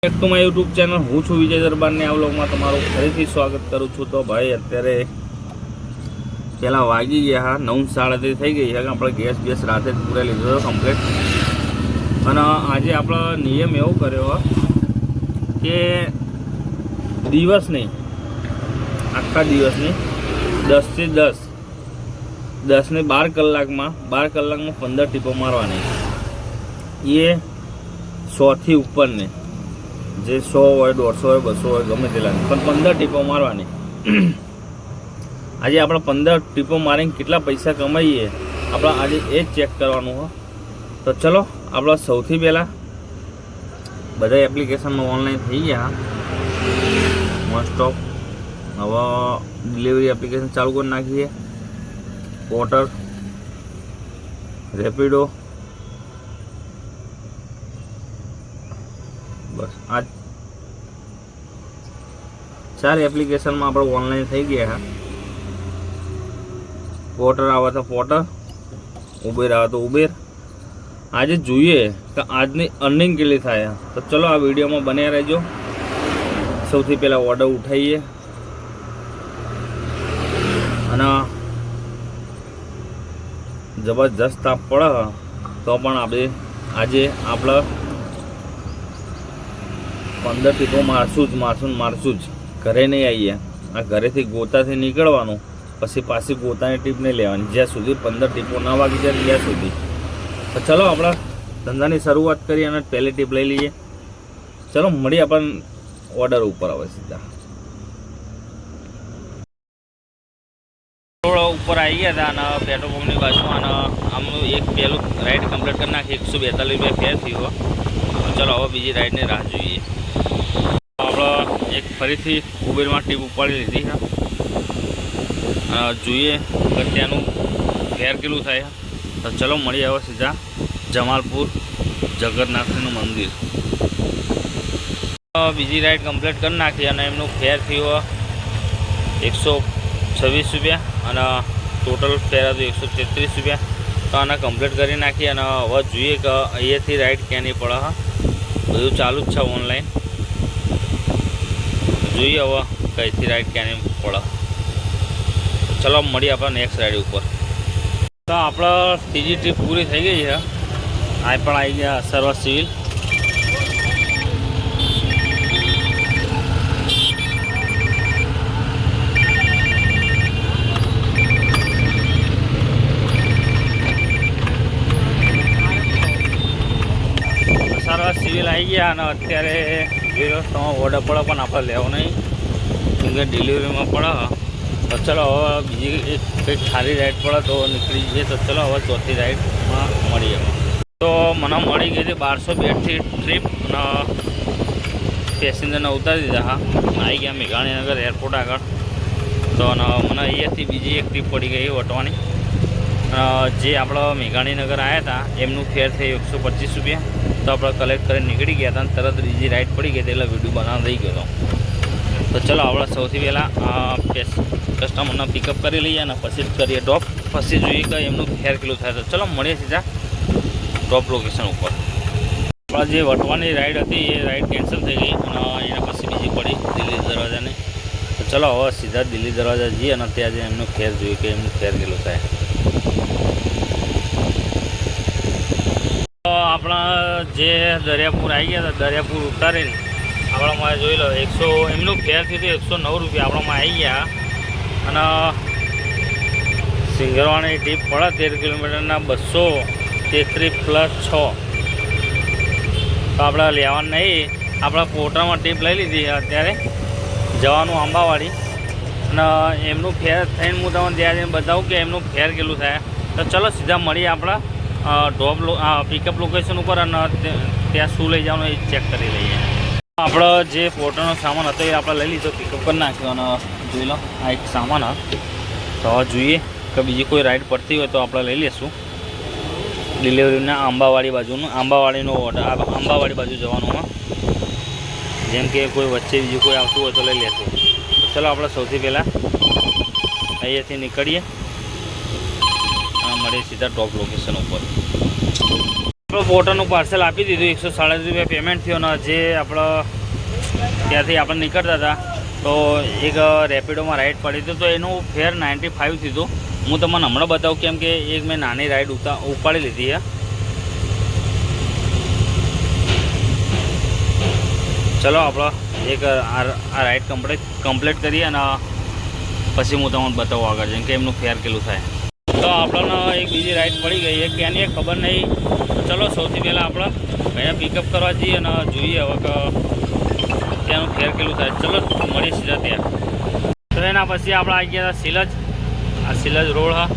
Back to my YouTube channel હું છું વિજય દરબારને આ વ્લોગમાં તમારું ફરીથી સ્વાગત કરું છું। તો ભાઈ અત્યારે પહેલાં વાગી ગયા હા 9:30 થઈ ગઈ છે। આપણે ગેસ રાતે જ પૂરા લીધો હતો કમ્પ્લીટ। અને આજે આપણો નિયમ એવો કર્યો કે દિવસ નહીં, આખા દિવસ નહીં, 10 થી 10 10 ને 12 કલાકમાં 15 ટીપો મારવાની। એ 100 થી ઉપર નહીં, જે 100 હોય, 150 હોય, 200 હોય, ગમે તેલા, પણ 15 ટીપો મારવાની। આજે આપણે 15 ટીપો મારીને કેટલા પૈસા કમાઈએ આપણે આજે એ જ ચેક કરવાનું હોય। તો ચલો આપણે સૌથી પહેલાં બધા એપ્લિકેશનમાં ઓનલાઈન થઈ ગયા મોસ્ટ ઓફ। હવે ડિલિવરી એપ્લિકેશન ચાલુ કરી નાખીએ। પોર્ટર, રેપિડો, બસ આ 4 એપ્લિકેશનમાં આપણે ઓનલાઈન થઈ ગયા। પોર્ટર આવે તો પોર્ટર, ઉબેર આવે તો ઉબેર। આજે જોઈએ કે આજની અર્નિંગ કેટલી થાય। તો ચલો આ વિડીયોમાં બન્યા રહેજો। સૌથી પહેલાં ઓર્ડર ઉઠાવીએ અને જબરજસ્ત તાપ પડે તો પણ આપણે આજે આપણે 15 ટીપો મારશું જ। ઘરે નહીં આવીએ, આ ઘરેથી ગોતાથી નીકળવાનું, પછી પાછી ગોતાની ટીપ નહીં લેવાની જ્યાં સુધી 15 ટીપો ના વાગી જાય ત્યાં સુધી। તો ચલો આપણા ધંધાની શરૂઆત કરીએ અને પહેલી ટીપ લઈ લઈએ। ચલો મળીએ આપણને ઓર્ડર ઉપર આવે સીધા। થોડો ઉપર આવી ગયા હતા અને પેટ્રોલ પંપની બાજુમાં અને આમનું એક પહેલું રાઈડ કમ્પ્લીટ કરી નાખી। 142 રૂપિયા ફેર થયો। ચલો હવે બીજી રાઈડની રાહ જોઈએ। આપણે એક ફરીથી ઉબેરમાં ટીપ ઉપાડી લીધી છે। જોઈએ કે ત્યાંનું ફેર કેટલું થાય। તો ચલો મળીએ હવે સીધા જમાલપુર જગન્નાથનું મંદિર। બીજી રાઈડ કમ્પ્લીટ કરી નાખી અને એમનું ફેર થયો 126 રૂપિયા અને ટોટલ ફેર હતું 133 રૂપિયા। તો આને કમ્પ્લીટ કરી નાખી અને હવે જોઈએ કે અહીંયાથી રાઈડ ક્યાંની પડે। બધું ચાલુ જ છે ઓનલાઈન। જોઈએ હવે કઈથી રાઈડ ક્યાંની પડે। ચલો મળીએ આપણે નેક્સ્ટ રાઈડ ઉપર। તો આપણે ત્રીજી ટ્રીપ પૂરી થઈ ગઈ છે। આ પણ આવી ગયા સર્વ સિવિલ। સિવિલ આવી ગયા અને અત્યારે જોઈ લો તમે ઓર્ડર પડે પણ આપણે લેવો નહીં કેમ કે ડિલિવરીમાં પડે। તો ચલો હવે બીજી કંઈક ખાલી રાઈડ પડે તો નીકળી જઈએ। તો ચલો હવે ચોથી રાઈડમાં મળીએ। તો મને મળી ગઈ હતી 1200 બેડથી ટ્રીપ અને પેસેન્જરને ઉતારી દીધા। હા આવી ગયા મેઘાણીનગર એરપોર્ટ આગળ। તો મને અહીંયાથી બીજી એક ટ્રીપ પડી ગઈ વટવાની। જે આપણે મેઘાણીનગર આવ્યા હતા એમનું ફેર થયું 125 રૂપિયા। તો આપણે કલેક્ટ કરીને નીકળી ગયા હતા અને તરત બીજી રાઈડ પડી ગઈ એટલે વિડીયો બનાવવા થઈ ગયો હતો। તો ચલો આપણે સૌથી પહેલાં કસ્ટમરને પિકઅપ કરી લઈએ અને પછી જ કરીએ ડ્રોપ। પછી જોઈએ કે એમનું ફેર કેટલું થાય। તો ચલો મળીએ સીધા ડ્રોપ લોકેશન ઉપર। આપણા જે વટવાની રાઈડ હતી એ રાઈડ કેન્સલ થઈ ગઈ અને એના પછી બીજી પડી દિલ્હી દરવાજાની। તો ચલો હવે સીધા દિલ્હી દરવાજા જઈએ અને ત્યાં જે એમનું ફેર જોઈએ કે એમનું ફેર કેટલું થાય। આપણા જે દરિયાપુર આવી ગયા હતા, દરિયાપુર ઉતારીને આપણામાં જોઈ લો એમનું ફેર થયું 109 રૂપિયા આપણામાં આવી ગયા। અને સિંગરવાણી ટીપ પડે 13 કિલોમીટરના 233 + 6। તો આપણે લેવાનું નહીં, આપણા પોર્ટરમાં ટીપ લઈ લીધી અત્યારે જવાનું આંબાવાડી અને એમનું ફેર થઈને હું તમને ત્યાં જઈને બતાવું કે એમનું ફેર કેટલું થાય। તો ચલો સીધા મળીએ આપણા ડ્રોપ પિકઅપ લોકેશન ઉપર અને ત્યાં શું લઈ જવાનું એ ચેક કરી લઈએ। આપણો જે પોર્ટરનો સામાન હતો એ આપણે લઈ લીધો, પિકઅપ કરી નાખ્યો અને જોઈ લો આ એક સામાન હતો। તો હવે જોઈએ કે બીજી કોઈ રાઈડ પડતી હોય તો આપણે લઈ લઈશું। ડિલિવરીના આંબાવાડી બાજુનું આંબાવાડીનો ઓર્ડર આંબાવાડી બાજુ જવાનું જેમ કે કોઈ વચ્ચે બીજું કોઈ આવતું હોય તો લઈ લેશું। તો ચલો આપણે સૌથી પહેલાં અહીંયાથી નીકળીએ અને મળીએ સીધા ડ્રોપ લોકેશન ઉપર। પોર્ટરનું પાર્સલ આપી દીધું, 137 રૂપિયા પેમેન્ટ થયો. અને જે આપણે ત્યાંથી આપણે નીકળતા હતા તો એક રેપિડોમાં રાઈડ પડી હતી, તો એનું ફેર 95 થયું. હું તમને હમણાં બતાવું, કેમ કે એક મેં નાની રાઈડ ઉપાડી લીધી છે. ચલો આપણે એક આ રાઈડ કમ્પ્લીટ કરીએ અને પછી હું તમને બતાવું આગળ જઈને કે એમનું ફેર કેટલું થાય. તો આપણને એક બીજી રાઈડ પડી ગઈ છે, ક્યાંની ખબર નહીં. તો ચલો સૌથી પહેલાં આપણે અહીંયા પિકઅપ કરવા જઈએ અને જોઈએ હવે કે ત્યાંનું ફેર કેટલું થાય. ચલો મળીએ સીધા ત્યાં. તો એના પછી આપણે આવી ગયા હતા સિલજ. આ સિલજ રોડ હા,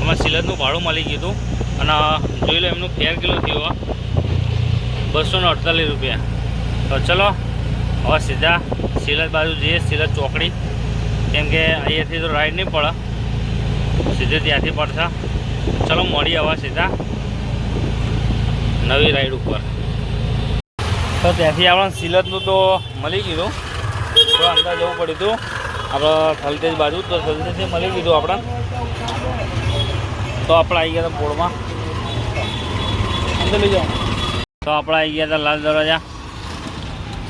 અમે સિલજનું ભાડું મળી ગયું હતું અને જોઈ લો એમનું ફેર કેટલું થયું, 248 રૂપિયા. તો ચલો હવે સીધા સિલજ બાજુ જઈએ, સિલજ ચોકડી, કેમ કે અહીંયાથી તો રાઈડ નહીં પડે, સીધે ત્યાંથી પડશે. ચલો મળીએ હવે સીધા નવી રાઈડ ઉપર. તો ત્યાંથી આપણે સિલજનું તો મળી ગયું, તો અંદર જવું પડ્યું હતું આપણે થલતેજ બાજુ. તો થલતેજથી મળી ગયું આપણે. તો આપણે આવી ગયા હતા પોળમાં, અંદર લઈ જાઓ. તો આપણે આવી ગયા હતા લાલ દરવાજા,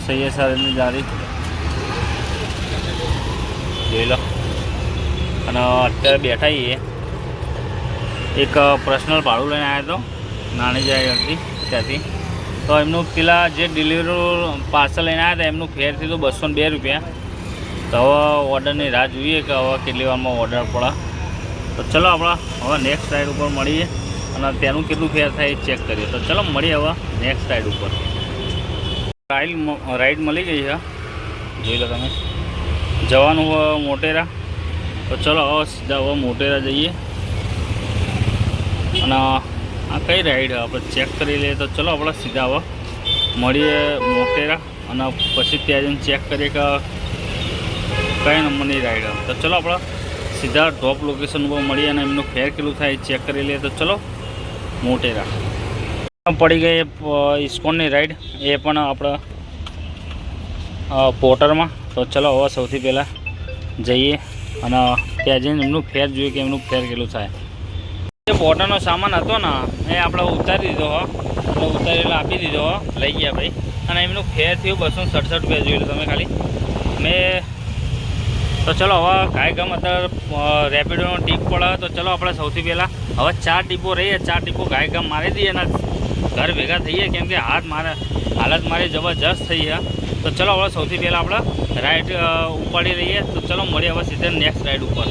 સૈયદ સાહેબની જારી જોઈ લો. અને અત્યારે બેઠા છીએ, એક પર્સનલ ભાડું લઈને આવ્યો હતો નાની જાય હતી ત્યાંથી. તો એમનું પેલા જે ડિલિવરી પાર્સલ લઈને આવ્યા હતા એમનું ફેર થયું 202 રૂપિયા. તો હવે ઓર્ડરની રાહ જોઈએ કે હવે કેટલી વારમાં ઓર્ડર પડે. તો ચલો આપણે હવે નેક્સ્ટ રાઈડ ઉપર મળીએ અને ત્યાંનું કેટલું ફેર થાય એ ચેક કરીએ. તો ચલો મળીએ હવે નેક્સ્ટ રાઈડ ઉપર. રાઈડ મળી ગઈ છે, જોઈ લો તમે. જવાનું મોટેરા. તો ચલો હવે સીધા હવે મોટેરા જઈએ. અને આ કઈ રાઈડ આપણે ચેક કરી લઈએ. તો ચલો આપણે સીધા હવે મળીએ મોટેરા અને પછી ત્યાં જઈને ચેક કરીએ કે કઈ નંબરની રાઈડ. તો ચલો આપણે સીધા ડ્રોપ લોકેશન ઉપર મળીએ અને એમનું ફેર કેટલું થાય ચેક કરી લઈએ. તો ચલો મોટેરા પડી ગઈ ઇસ્કોનની રાઈડ, એ પણ આપણે પોર્ટરમાં. તો ચલો હવે સૌથી પહેલાં જઈએ અને ત્યાં જઈને એમનું ફેર જોઈએ કે એમનું ફેર કેટલું થાય. જે પોર્ટરનો સામાન હતો ને એ આપણે ઉતારી દીધો હો, એટલે ઉતારીને આપી દીધો હો, લઈ ગયા ભાઈ. અને એમનું ફેર થયું 267 રૂપિયા. જોઈ લો તમે ખાલી મેં. તો ચલો હવે કાંઈ ગમ અત્યારે રેપિડોનો ટીપ પડે. તો ચલો આપણે સૌથી પહેલાં હવે 4 ટીપો રહીએ, 4 ટીપો ગાય ગમ મારી દઈએ અને ઘર ભેગા થઈએ, કેમ કે હાલત મારી જબરજસ્ત થઈ છે. તો ચલો હવે સૌથી પહેલાં આપણે રાઈડ ઉપાડી લઈએ. તો ચલો મળીએ હવે સીધા નેક્સ્ટ રાઈડ ઉપર.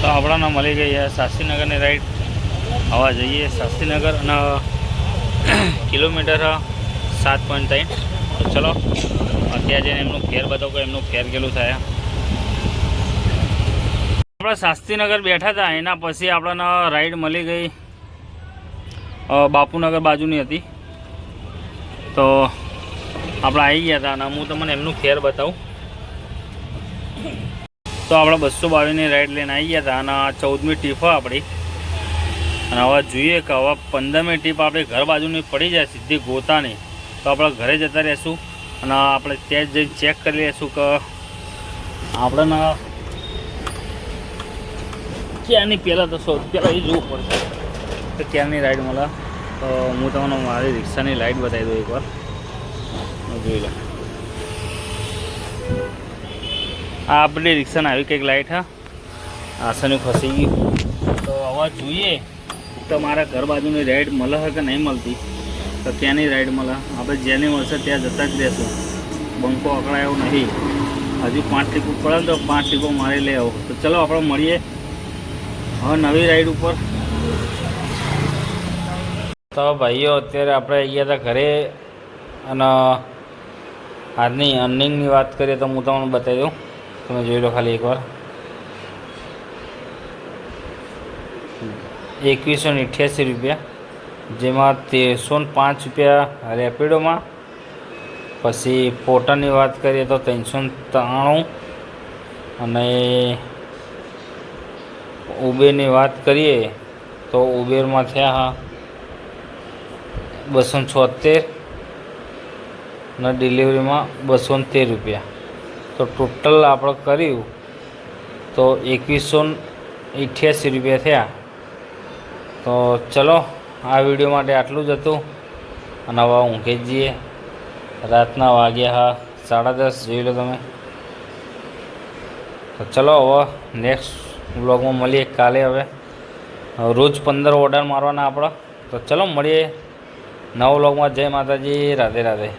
તો આપણાને મળી ગઈ છે શાસ્ત્રીનગરની રાઈડ. હવે જઈએ શાસ્ત્રીનગર અને કિલોમીટર 7.3. તો ચલો અત્યારે જઈને એમનું ફેર બતાવો કે એમનું ફેર કેટલું થાય. આપણે શાસ્ત્રીનગર બેઠા હતા, એના પછી આપણને રાઈડ મળી ગઈ બાપુનગર બાજુની હતી. તો આપણે આવી ગયા હતા અને હું તમને એમનું ફેર બતાવું. તો આપણે 222ની રાઈડ લઈને આવી ગયા હતા અને 14મી ટીપ આપણી. અને હવે જોઈએ કે હવે 15મી ટીપ આપણી ઘર બાજુની પડી જાય સીધી ગોતાની. તો આપણે ઘરે જતા રહીશું અને આપણે ત્યાં જ જઈને ચેક કરી લઈશું કે આપણને ક્યાંની પહેલાં તો પહેલાં એ જોવું પડશે કે ક્યાંની રાઈડ મળે. તો હું તમને મારી રિક્ષાની લાઇટ બતાવી દઉં એકવાર, જોઈ લો. આ આપણી રિક્ષાને આવી કંઈક લાઇટ હા, આસનું ફસી ગયું. તો હવે જોઈએ તો મારા ઘર બાજુની રાઈડ મળે છે કે નહીં મળતી. તો ત્યાંની રાઈડ મળે, આપણે જેની મળશે ત્યાં જતા જ રહેશું. બંકો અકળાયો નહીં. હજુ 5 ટીપો પડે તો 5 ટીપો મારી લઈ આવો. તો ચલો આપણે મળીએ હવે નવી રાઈડ ઉપર. તો ભાઈઓ અત્યારે આપણે ગયા હતા ઘરે અને આજની અર્નિંગની વાત કરીએ તો હું તમને બતાવી દઉં, તમે જોઈ લો ખાલી એકવાર. 2188 રૂપિયા, જેમાં 1305 રૂપિયા રેપિડોમાં. પછી પોર્ટરની વાત કરીએ તો 393. અને ઉબેરની વાત કરીએ તો ઉબેરમાં થયા 276 અને ડિલિવરીમાં 213 રૂપિયા. તો ટોટલ આપણે કર્યું તો 2188 રૂપિયા થયા. તો ચલો આ વિડીયો માટે આટલું જ હતું અને હવે ઊંઘી જ જઈએ. રાતના વાગ્યા 10:30 જોઈ લો તમે. તો ચલો હવે નેક્સ્ટ વ્લોગમાં મળીએ કાલે. હવે રોજ 15 ઓર્ડર મારવાના આપણા. તો ચલો મળીએ નવા વ્લોગમાં. જય માતાજી, રાધે રાધે.